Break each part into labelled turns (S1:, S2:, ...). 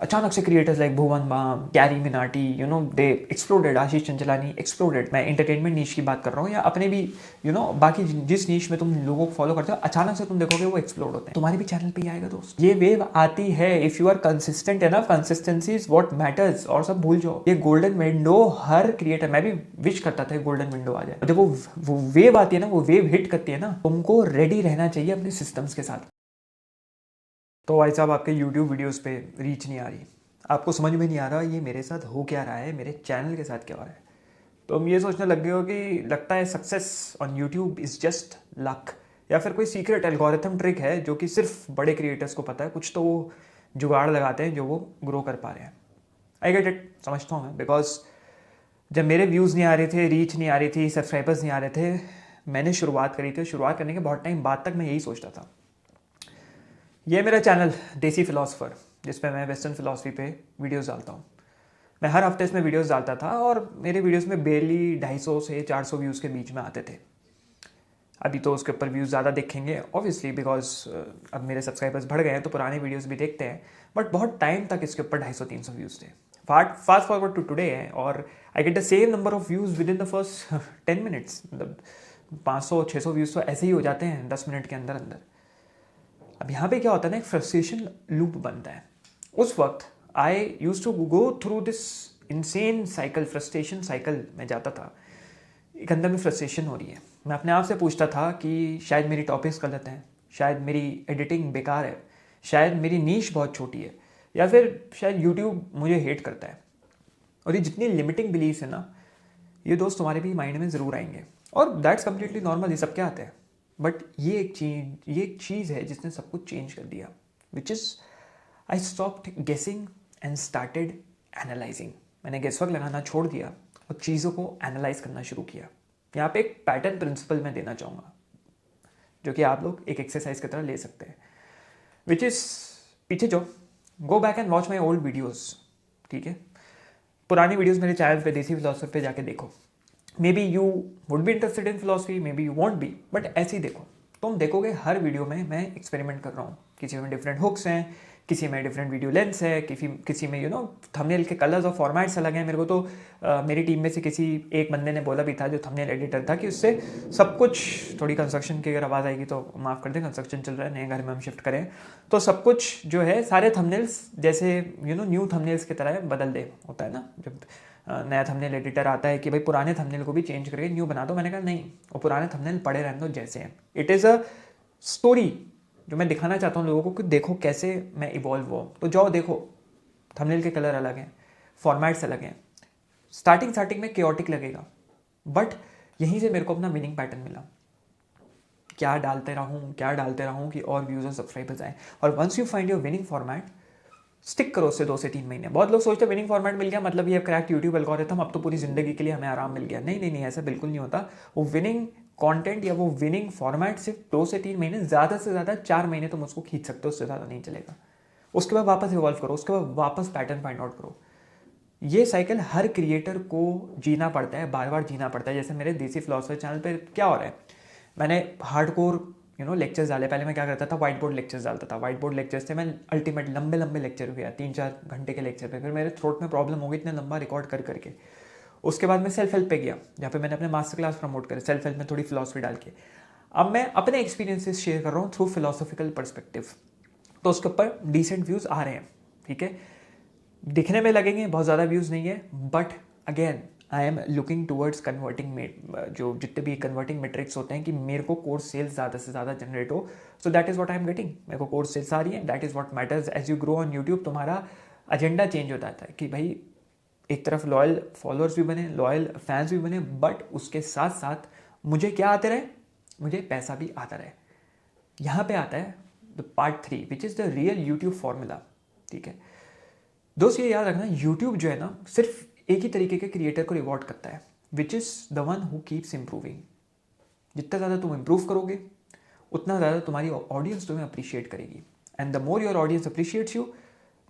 S1: अचानक से creators like भुवन balm, carry Minati, दे exploded, आशीष Chanchlani exploded. मैं एंटरटेनमेंट नीश की बात कर रहा हूँ या अपने भी बाकी जिस नीश में तुम लोगों को फॉलो करते हो, अचानक से तुम देखोगे वो एक्सप्लोड होते हैं। तुम्हारे भी चैनल पे ही आएगा दोस्त, ये वेव आती है if you are consistent enough. Consistency is what matters, और सब भूल जाओ। ये गोल्डन विंडो हर क्रिएटर, मैं भी विश करता था गोल्डन विंडो आ जाए। जब वो वेव आती है ना, वो वेव हिट करती है ना, तुमको रेडी रहना चाहिए अपने सिस्टम्स के साथ। तो भाई साहब, आपके YouTube वीडियोस पे रीच नहीं आ रही, आपको समझ में नहीं आ रहा ये मेरे साथ हो क्या रहा है, मेरे चैनल के साथ क्या हो रहा है, तो हम ये सोचने लग गए हो कि लगता है success on YouTube is just luck, या फिर कोई सीक्रेट एल्गोरिथम ट्रिक है जो कि सिर्फ बड़े क्रिएटर्स को पता है। कुछ तो वो जुगाड़ लगाते हैं जो वो ग्रो कर पा रहे हैं। आई गेट इट, समझता हूँ मैं, बिकॉज जब मेरे व्यूज़ नहीं आ रहे थे, रीच नहीं आ रही थी, सब्सक्राइबर्स नहीं आ रहे थे, मैंने शुरुआत करी थी। शुरुआत करने के बहुत टाइम बाद तक मैं यही सोचता था। ये मेरा चैनल देसी फिलोसफर, जिस पे मैं वेस्टर्न फिलोसफी पे वीडियोस डालता हूँ। मैं हर हफ्ते इसमें वीडियोस डालता था और मेरे वीडियोस में बेरली 250 से 400 व्यूज़ के बीच में आते थे। अभी तो उसके ऊपर व्यूज़ ज़्यादा देखेंगे ऑब्वियसली, बिकॉज अब मेरे सब्सक्राइबर्स बढ़ गए हैं तो पुराने वीडियोस भी देखते हैं। बट बहुत टाइम तक इसके ऊपर 250-300 व्यूज़ थे। फास्ट फॉरवर्ड टू टुडे है और I get the same number of views with in the first 10 minutes. मतलब 500-600 व्यूज़ तो ऐसे ही हो जाते हैं 10 मिनट के अंदर अंदर। अब यहाँ पे क्या होता है ना, एक फ्रस्ट्रेशन लूप बनता है। उस वक्त I used to go through this insane cycle, frustration cycle में जाता था। एक अंदर में फ्रस्ट्रेशन हो रही है, मैं अपने आप से पूछता था कि शायद मेरी टॉपिक्स गलत हैं, शायद मेरी एडिटिंग बेकार है, शायद मेरी नीश बहुत छोटी है, या फिर शायद यूट्यूब मुझे हेट करता है। और ये जितनी लिमिटिंग बिलीव्स है ना, ये दोस्त तुम्हारे भी माइंड में ज़रूर आएंगे, और दैट्स कम्प्लीटली नॉर्मल, ये सबके आते हैं। बट ये एक चीज़ है जिसने सब कुछ चेंज कर दिया, विच इज़ आई स्टॉप्ड गेसिंग एंड स्टार्टेड एनालाइजिंग। मैंने गेसवर्क लगाना छोड़ दिया और चीज़ों को एनालाइज करना शुरू किया। यहाँ पे एक पैटर्न प्रिंसिपल मैं देना चाहूँगा, जो कि आप लोग एक एक्सरसाइज की तरह ले सकते हैं, विच इज़ पीछे जो go back and watch my old videos. ठीक है, पुरानी वीडियोज़ मेरे चैनल पे देसी फिलोसफी पे जाके देखो। Maybe you would be interested in philosophy, maybe you won't be, but ऐसे ही देखो। तुम देखोगे हर वीडियो में मैं एक्सपेरिमेंट कर रहा हूँ। किसी में डिफरेंट हुक्स हैं, किसी में डिफरेंट वीडियो लेंस है, किसी में थंबनेल के कलर्स और फॉर्मेट्स अलग हैं। मेरे को तो मेरी टीम में से किसी एक बंदे ने बोला भी था, जो थंबनेल एडिटर था, कि उससे सब कुछ, थोड़ी कंस्ट्रक्शन की अगर आवाज़ आएगी तो माफ़ कर दें, कंस्ट्रक्शन चल रहा है, नए घर में हम शिफ्ट करें, तो सब कुछ जो है सारे थंबनेल्स जैसे न्यू थंबनेल्स की तरह बदल दे। होता है ना जब नया थंबनेल एडिटर आता है कि भाई पुराने थंबनेल को भी चेंज करके न्यू बना दो। मैंने कहा नहीं, वो पुराने थंबनेल पड़े रहने दो जैसे हैं। इट इज़ अ स्टोरी जो मैं दिखाना चाहता हूँ लोगों को, कि देखो कैसे मैं इवॉल्व हुआ। तो जाओ देखो, थंबनेल के कलर अलग हैं, फॉर्मेट्स अलग हैं। स्टार्टिंग में केओटिक लगेगा, बट यहीं से मेरे को अपना विनिंग पैटर्न मिला। क्या डालते रहूँ कि और व्यूज़ और सब्सक्राइबर्स आए। और once you find your winning format, stick करो उससे 2 से 3 महीने। बहुत लोग सोचते हैं विनिंग फॉर्मेट मिल गया मतलब ये क्रैक्ट यूट्यूब एल्गोरिथम, अब तो पूरी ज़िंदगी के लिए हमें आराम मिल गया। नहीं, ऐसा बिल्कुल नहीं होता। वो विनिंग कंटेंट या वो विनिंग फॉर्मेट सिर्फ 2 से 3 महीने, ज़्यादा से ज़्यादा 4 महीने तुम उसको खींच सकते हो, उससे ज़्यादा नहीं चलेगा। उसके बाद वापस इवॉल्व करो, उसके बाद वापस पैटर्न फाइंड आउट करो। ये साइकिल हर क्रिएटर को जीना पड़ता है, बार बार जीना पड़ता है। जैसे मेरे देसी फिलोसफर चैनल पर क्या हो रहा है, मैंने हार्डकोर लेक्चर्स डाले। पहले मैं क्या करता था, व्हाइट बोर्ड लेक्चर्स डालता था। व्हाइट बोर्ड लेक्चर्स थे, मैं अल्टीमेट लंबे लेक्चर हो गया, 3-4 घंटे के लेक्चर पे। फिर मेरे थ्रोट में प्रॉब्लम हो गई इतना लंबा रिकॉर्ड करके। उसके बाद मैं सेल्फ हेल्प पे गया, जहाँ पे मैंने अपने मास्टर क्लास प्रमोट करे सेल्फ हेल्प में थोड़ी फिलोसफी डाल के। अब मैं अपने एक्सपीरियंसेस शेयर कर रहा हूँ थ्रू फिलोसफिकल परस्पेक्टिव, तो उसके ऊपर डिसेंट व्यूज़ आ रहे हैं। ठीक है, दिखने में लगेंगे बहुत ज़्यादा व्यूज़ नहीं है, but again I am looking towards converting, जो जितने भी कन्वर्टिंग मेट्रिक्स होते हैं, कि मेरे को कोर्स सेल्स ज़्यादा से ज़्यादा जनरेट हो। So that is what I am getting. मेरे को कोर्स सेल्स आ रही है, that is what matters. As you grow on YouTube, तुम्हारा एजेंडा चेंज हो जाता है कि भाई एक तरफ लॉयल फॉलोअर्स भी बने, लॉयल फैंस भी बने, बट उसके साथ साथ मुझे क्या आते रहे, मुझे पैसा भी आता रहे। यहाँ पे आता है the part 3, which is the real YouTube formula. ठीक है दोस्त, ये याद रखना, यूट्यूब जो है ना, सिर्फ एक ही तरीके के क्रिएटर को रिवॉर्ड करता है, which is the one who keeps improving. जितना ज़्यादा तुम इम्प्रूव करोगे, उतना ज़्यादा तुम्हारी ऑडियंस तुम्हें अप्रिशिएट करेगी। And the more your audience appreciates you,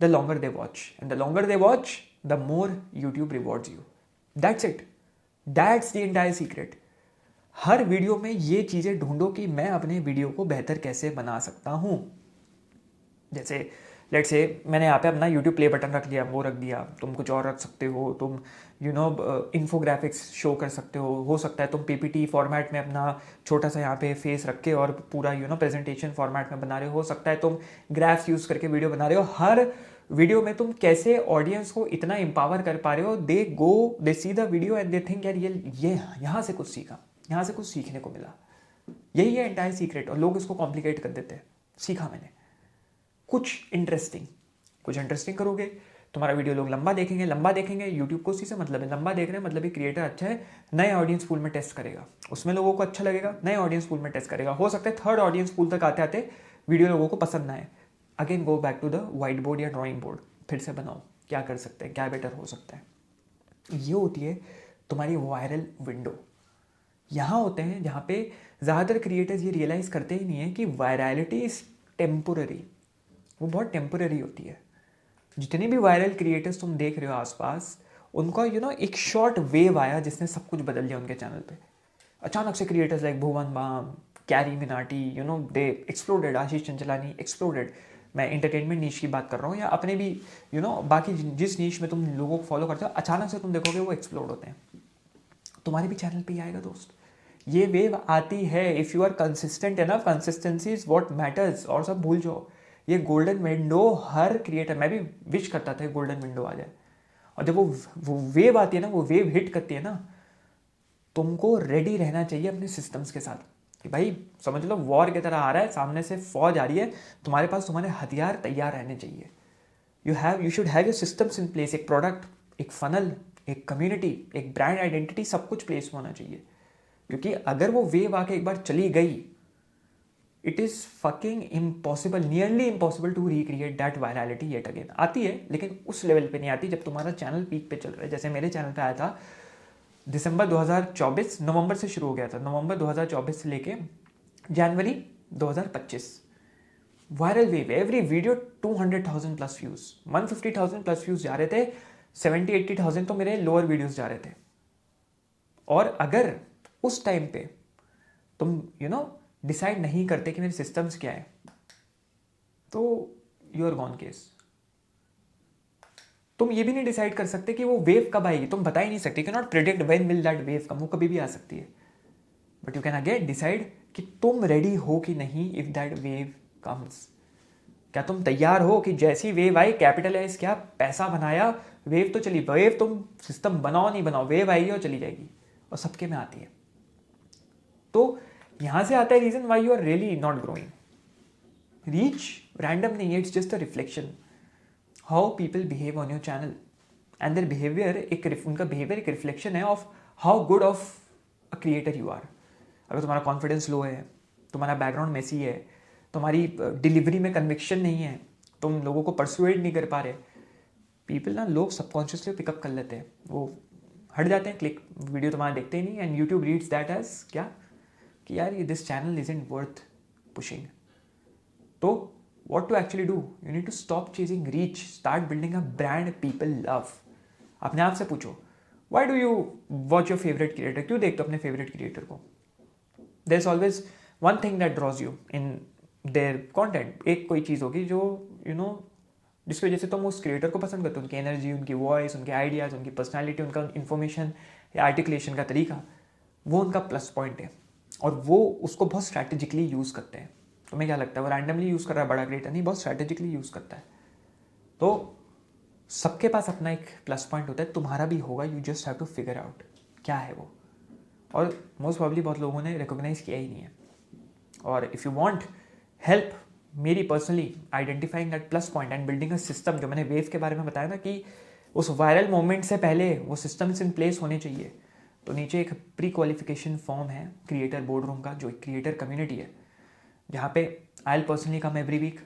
S1: the longer they watch, and the longer they watch, the more YouTube rewards you. That's it, that's the entire secret. Her video में ये चीज़ें ढूंढो कि मैं अपने video को बेहतर कैसे बना सकता हूँ। जैसे लेट से मैंने यहाँ पे अपना यूट्यूब प्ले बटन रख लिया, वो रख दिया, तुम कुछ और रख सकते हो, तुम इन्फोग्राफिक्स शो कर सकते हो सकता है तुम पीपीटी फॉर्मेट में अपना छोटा सा यहाँ पे फेस रख के और पूरा प्रेजेंटेशन फॉर्मेट में बना रहे हो सकता है तुम ग्राफ्स यूज़ करके वीडियो बना रहे हो। हर वीडियो में तुम कैसे ऑडियंस को इतना एम्पावर कर पा रहे हो, they see the video and they think यार ये यहाँ से कुछ सीखा, यहाँ से कुछ सीखने को मिला। यही है एंटायर सीक्रेट, और लोग इसको कॉम्प्लिकेट कर देते हैं। सीखा मैंने कुछ इंटरेस्टिंग करोगे, तुम्हारा वीडियो लोग लंबा देखेंगे। यूट्यूब को उसी से मतलब है, लंबा देख रहे हैं मतलब ये क्रिएटर अच्छा है, नए ऑडियंस पूल में टेस्ट करेगा, उसमें लोगों को अच्छा लगेगा, नए ऑडियंस पूल में टेस्ट करेगा। हो सकता है थर्ड ऑडियंस पूल तक आते आते वीडियो लोगों को पसंद ना आए, again go back to the white board या ड्राइंग बोर्ड, फिर से बनाओ, क्या कर सकते हैं, क्या बेटर हो सकता है। ये होती है तुम्हारी वायरल विंडो। यहाँ होते हैं जहाँ पे ज़्यादातर क्रिएटर्स ये रियलाइज़ करते ही नहीं है कि वायरलिटी इज़ टेम्पोररी, वो बहुत टेम्पोररी होती है। जितने भी वायरल क्रिएटर्स तुम देख रहे हो आसपास, उनका एक शॉर्ट वेव आया जिसने सब कुछ बदल दिया उनके चैनल पे। अचानक से क्रिएटर्स लाइक भुवन बाम, कैरी मिनाटी, दे एक्सप्लोडेड, आशीष चंचलानी एक्सप्लोडेड। मैं एंटरटेनमेंट नीश की बात कर रहा हूँ, या अपने भी बाकी जिस नीश में तुम लोगों को फॉलो करते हो, अचानक से तुम देखोगे वो एक्सप्लोड होते हैं। तुम्हारे भी चैनल पे ही आएगा दोस्त, ये वेव आती है। If you are consistent enough, consistency is what matters, और सब भूल जाओ। ये गोल्डन विंडो हर क्रिएटर, मैं भी विश करता था गोल्डन विंडो आ जाए, और जब वो वेव आती है ना, वो वेव हिट करती है ना, तुमको रेडी रहना चाहिए अपने सिस्टम्स के साथ कि भाई समझ लो वॉर की तरह आ रहा है, सामने से फौज आ रही है, तुम्हारे पास तुम्हारे हथियार तैयार रहने चाहिए। You should have your systems in place, एक प्रोडक्ट, एक फनल, एक कम्युनिटी, एक ब्रांड आइडेंटिटी, सब कुछ प्लेस होना चाहिए। क्योंकि अगर वो वेव आके एक बार चली गई, it is fucking impossible, nearly impossible to recreate that virality yet again. आती है लेकिन उस लेवल पे नहीं आती जब तुम्हारा चैनल पीक पे चल रहा है। जैसे मेरे चैनल पे आया था दिसंबर 2024, नवंबर से शुरू हो गया था, नवंबर 2024 से लेके जनवरी 2025, viral wave, every video 200,000 plus views, 150,000 plus views जा रहे थे, 70-80,000 तो मेरे लोअर वीडियोज़ जा रहे थे। और अगर उस टाइम पे तुम डिसाइड नहीं करते कि मेरे सिस्टम्स क्या है, तो यू आर गॉन केस। तुम ये भी नहीं डिसाइड कर सकते कि वो वेव कब आएगी, तुम बता ही नहीं सकते, can not predict when will that wave come, वो कभी भी आ सकती है। But you can again decide कि तुम रेडी हो कि नहीं इफ दैट वेव कम्स। क्या तुम तैयार हो कि जैसी वेव आई, कैपिटलाइज किया, पैसा बनाया, वेव तो चली, वेव तुम सिस्टम बनाओ नहीं बनाओ, वेव आएगी और चली जाएगी, और सबके में आती है। तो यहां से आता है reason why you are really not growing. Reach random नहीं है, it's just a reflection how people behave on your channel, and their behaviour उनका बिहेवियर एक रिफ्लेक्शन है of how good of a creator you are. अगर तुम्हारा confidence low है, तुम्हारा बैकग्राउंड मेसी है, तुम्हारी डिलीवरी में कन्विक्शन नहीं है, तुम लोगों को परसुएड नहीं कर पा रहे, पीपल ना, लोग सबकॉन्शियसली पिकअप कर लेते हैं, वो हट जाते हैं, क्लिक, वीडियो तुम्हारा देखते ही नहीं, and YouTube reads that as क्या कि यार ये this channel isn't worth pushing. तो what to actually do, you need to stop chasing reach, start building a brand people love। अपने आप से पूछो, why do you watch your favorite creator, क्यों देखते हो अपने favorite creator को? There's always one thing that draws you in their content, एक कोई चीज़ होगी जो जिसकी वजह से तुम उस क्रिएटर को पसंद करते हो, उनकी एनर्जी, उनकी वॉइस, उनके आइडियाज़, उनकी पर्सनैलिटी, उनका इन्फॉर्मेशन या आर्टिकुलेशन का तरीका, वो उनका प्लस पॉइंट है, और वो उसको बहुत स्ट्रैटेजिकली यूज़ करते हैं। तुम्हें क्या लगता है वो रैंडमली यूज़ कर रहा है बड़ा क्रिएटर? नहीं, बहुत स्ट्रैटेजिकली यूज़ करता है। तो सबके पास अपना एक प्लस पॉइंट होता है, तुम्हारा भी होगा, you just have to figure out क्या है वो। और मोस्ट प्रॉब्ली बहुत लोगों ने रिकॉग्नाइज किया ही नहीं है। और इफ़ यू वांट हेल्प मेरी personally identifying that plus point and building a system, जो मैंने वेव के बारे में बताया ना कि उस वायरल मोमेंट से पहले वो सिस्टम्स इन प्लेस होने चाहिए, तो नीचे एक प्री क्वालिफिकेशन फॉर्म है क्रिएटर बोर्ड रूम का, जो एक क्रिएटर कम्युनिटी है, जहाँ पे I will personally come every week,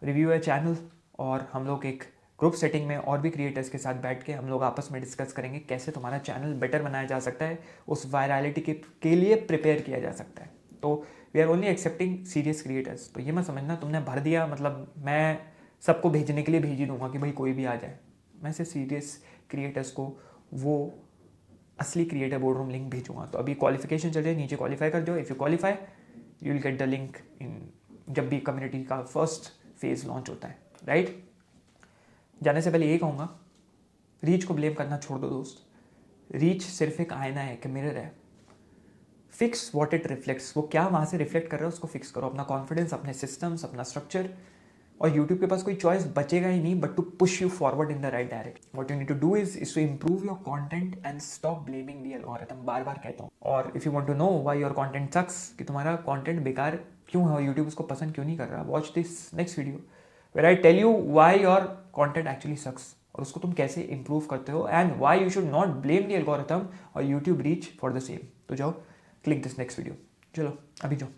S1: review है चैनल, और हम लोग एक ग्रुप सेटिंग में और भी क्रिएटर्स के साथ बैठ के हम लोग आपस में डिस्कस करेंगे कैसे तुम्हारा चैनल बेटर बनाया जा सकता है, उस वायरलिटी के लिए प्रिपेयर किया जा सकता है। तो we are only accepting serious creators. तो ये मत समझना तुमने भर दिया मतलब मैं सबको भेजने के लिए भेज ही दूंगा कि भाई कोई भी आ जाए। मैं सिर्फ सीरियस क्रिएटर्स को वो असली क्रिएटर बोर्ड रूम लिंक भेजूंगा। तो अभी क्वालिफिकेशन चल रही है, नीचे क्वालिफाई कर दो। If you qualify you will get the link in जब भी कम्युनिटी का फर्स्ट फेज लॉन्च होता है। राइट? जाने से पहले ये कहूँगा, रीच को ब्लेम करना छोड़ दो दोस्त। रीच सिर्फ एक आईना है, एक मिरर है। फिक्स व्हाट इट रिफ्लेक्ट्स, वो क्या वहाँ से रिफ्लेक्ट कर रहा है उसको फिक्स करो। अपना कॉन्फिडेंस, अपने सिस्टम्स, अपना स्ट्रक्चर, और यूट्यूब के पास कोई चॉइस बचेगा ही नहीं but to push you forward in the right direction. What you need to do is to improve your content and stop blaming the algorithm. बार बार कहता हूँ। और if you want to know why your content sucks, कि तुम्हारा content बेकार क्यों है और यूट्यूब उसको पसंद क्यों नहीं कर रहा, watch this next video where I tell you why your content actually sucks और उसको तुम कैसे इंप्रूव करते हो, and why you should not blame the algorithm और YouTube reach for the same. तो जाओ क्लिक दिस नेक्स्ट वीडियो। चलो अभी जाओ।